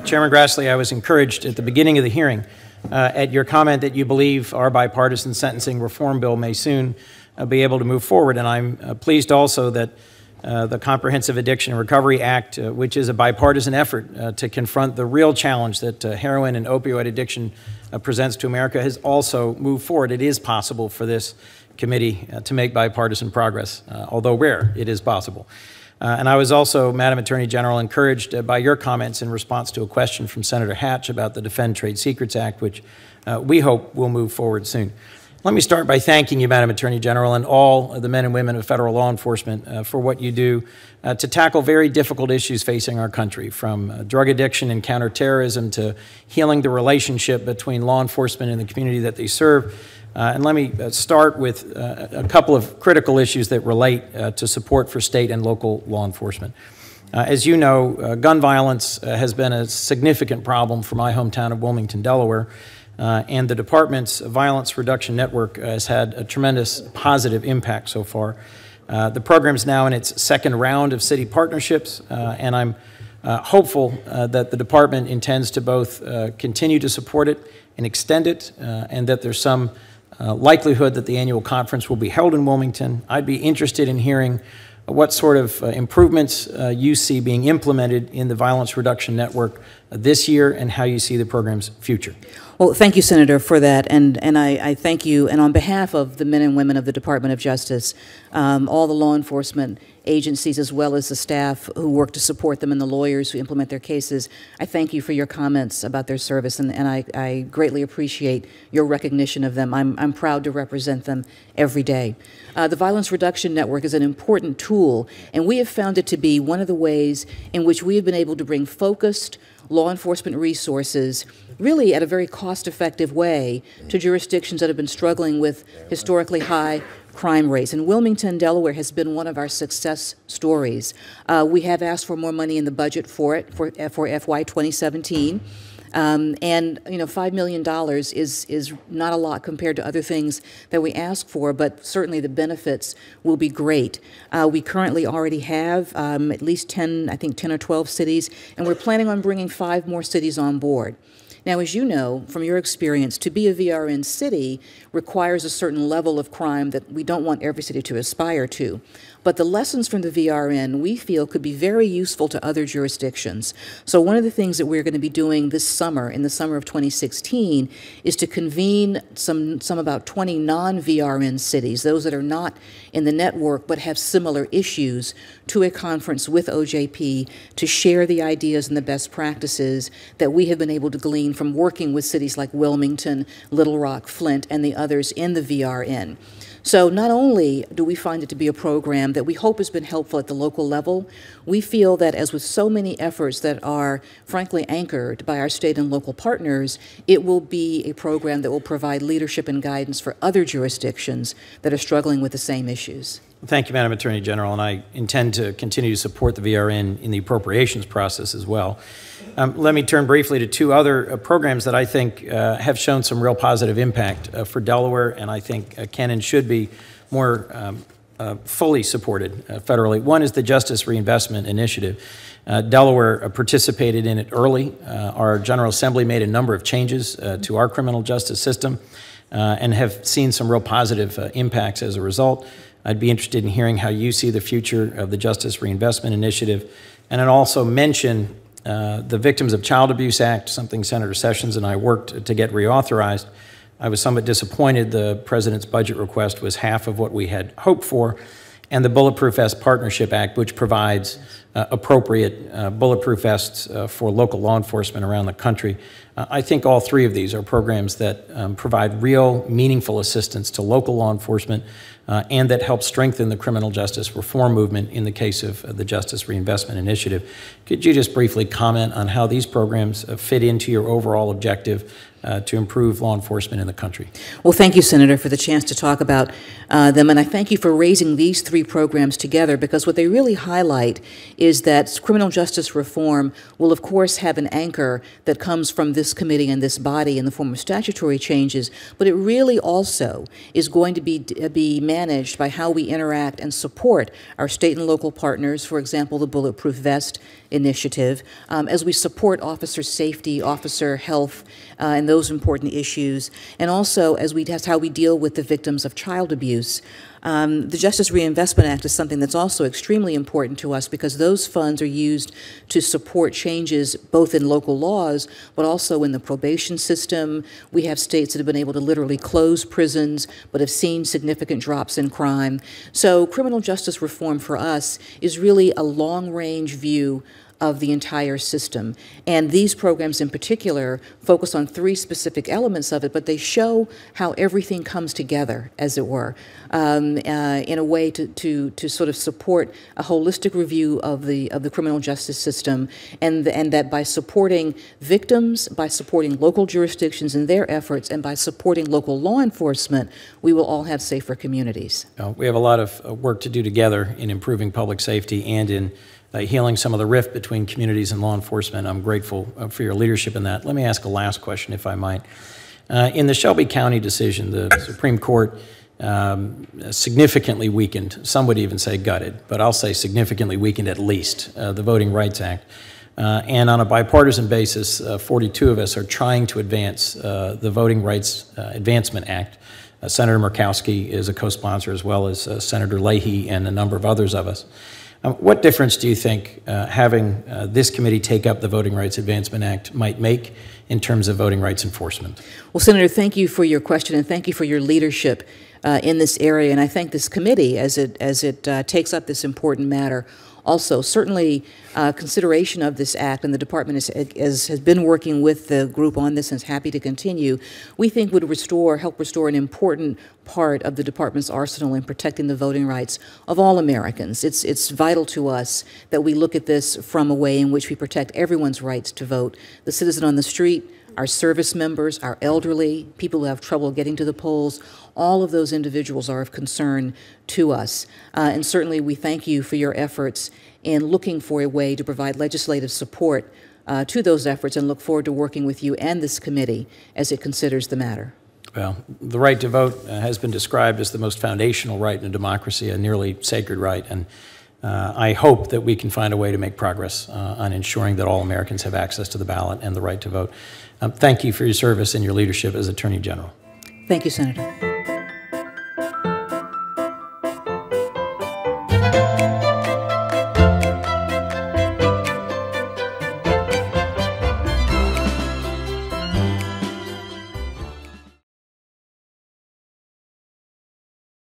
Chairman Grassley, I was encouraged at the beginning of the hearing at your comment that you believe our bipartisan sentencing reform bill may soon be able to move forward. And I'm pleased also that the Comprehensive Addiction and Recovery Act, which is a bipartisan effort to confront the real challenge that heroin and opioid addiction presents to America, has also moved forward. It is possible for this committee to make bipartisan progress, although rare, it is possible. And I was also, Madam Attorney General, encouraged by your comments in response to a question from Senator Hatch about the Defend Trade Secrets Act, which we hope will move forward soon. Let me start by thanking you, Madam Attorney General, and all of the men and women of federal law enforcement for what you do to tackle very difficult issues facing our country, from drug addiction and counterterrorism to healing the relationship between law enforcement and the community that they serve. And let me start with a couple of critical issues that relate to support for state and local law enforcement. As you know, gun violence has been a significant problem for my hometown of Wilmington, Delaware, and the department's Violence Reduction Network has had a tremendous positive impact so far. The program is now in its second round of city partnerships, and I'm hopeful that the department intends to both continue to support it and extend it, and that there's some likelihood that the annual conference will be held in Wilmington. I'd be interested in hearing what sort of improvements you see being implemented in the Violence Reduction Network this year, and how you see the program's future. Well, thank you, Senator, for that, and I thank you, and on behalf of the men and women of the Department of Justice, all the law enforcement agencies, as well as the staff who work to support them and the lawyers who implement their cases, I thank you for your comments about their service, and I greatly appreciate your recognition of them. I'm proud to represent them every day. The Violence Reduction Network is an important tool, and we have found it to be one of the ways in which we have been able to bring focused law enforcement resources really at a very cost-effective way to jurisdictions that have been struggling with historically high crime rates. And Wilmington, Delaware has been one of our success stories. We have asked for more money in the budget for it for FY 2017. And you know, $5 million is not a lot compared to other things that we ask for, but certainly the benefits will be great. We currently already have at least 10 or 12 cities, and we're planning on bringing 5 more cities on board. Now, as you know from your experience, to be a VRN city requires a certain level of crime that we don't want every city to aspire to. But the lessons from the VRN, we feel, could be very useful to other jurisdictions. So one of the things that we're going to be doing this summer, in the summer of 2016, is to convene some about 20 non-VRN cities, those that are not in the network but have similar issues, to a conference with OJP to share the ideas and the best practices that we have been able to glean from working with cities like Wilmington, Little Rock, Flint, and the others in the VRN. So not only do we find it to be a program that we hope has been helpful at the local level, we feel that as with so many efforts that are frankly anchored by our state and local partners, it will be a program that will provide leadership and guidance for other jurisdictions that are struggling with the same issues. Thank you, Madam Attorney General, and I intend to continue to support the VRN in the appropriations process as well. Let me turn briefly to 2 other programs that I think have shown some real positive impact for Delaware, and I think can and should be more fully supported federally. One is the Justice Reinvestment Initiative. Delaware participated in it early. Our General Assembly made a number of changes to our criminal justice system and have seen some real positive impacts as a result. I'd be interested in hearing how you see the future of the Justice Reinvestment Initiative. And I'd also mention the Victims of Child Abuse Act, something Senator Sessions and I worked to get reauthorized. I was somewhat disappointed the President's budget request was half of what we had hoped for. And the Bulletproof Partnership Act, which provides appropriate bulletproof vests for local law enforcement around the country. I think all 3 of these are programs that provide real, meaningful assistance to local law enforcement and that help strengthen the criminal justice reform movement in the case of the Justice Reinvestment Initiative. Could you just briefly comment on how these programs fit into your overall objective to improve law enforcement in the country. Well, thank you, Senator, for the chance to talk about them, and I thank you for raising these three programs together, because what they really highlight is that criminal justice reform will, of course, have an anchor that comes from this committee and this body in the form of statutory changes, but it really also is going to be managed by how we interact and support our state and local partners, for example, the Bulletproof Vest initiative, as we support officer safety, officer health, and those important issues, and also as that's how we deal with the victims of child abuse. The Justice Reinvestment Act is something that's also extremely important to us, because those funds are used to support changes both in local laws but also in the probation system. We have states that have been able to literally close prisons but have seen significant drops in crime. So criminal justice reform for us is really a long-range view of the entire system. And these programs in particular focus on three specific elements of it, but they show how everything comes together, as it were, in a way to sort of support a holistic review of the criminal justice system, and that by supporting victims, by supporting local jurisdictions in their efforts, and by supporting local law enforcement, we will all have safer communities. We have a lot of work to do together in improving public safety and in healing some of the rift between communities and law enforcement. I'm grateful for your leadership in that. Let me ask a last question, if I might. In the Shelby County decision, the Supreme Court significantly weakened, some would even say gutted, but I'll say significantly weakened at least, the Voting Rights Act. And on a bipartisan basis, 42 of us are trying to advance the Voting Rights Advancement Act. Senator Murkowski is a co-sponsor, as well as Senator Leahy and a number of others of us. What difference do you think having this committee take up the Voting Rights Advancement Act might make in terms of voting rights enforcement? Well, Senator, thank you for your question, and thank you for your leadership in this area. And I thank this committee as it takes up this important matter. Also, certainly consideration of this act, and the department has been working with the group on this and is happy to continue, we think would help restore an important part of the department's arsenal in protecting the voting rights of all Americans. It's vital to us that we look at this from a way in which we protect everyone's rights to vote. The citizen on the street, our service members, our elderly, people who have trouble getting to the polls, all of those individuals are of concern to us. And certainly we thank you for your efforts in looking for a way to provide legislative support to those efforts, and look forward to working with you and this committee as it considers the matter. Well, the right to vote has been described as the most foundational right in a democracy, a nearly sacred right, and I hope that we can find a way to make progress on ensuring that all Americans have access to the ballot and the right to vote. Thank you for your service and your leadership as Attorney General. Thank you, Senator.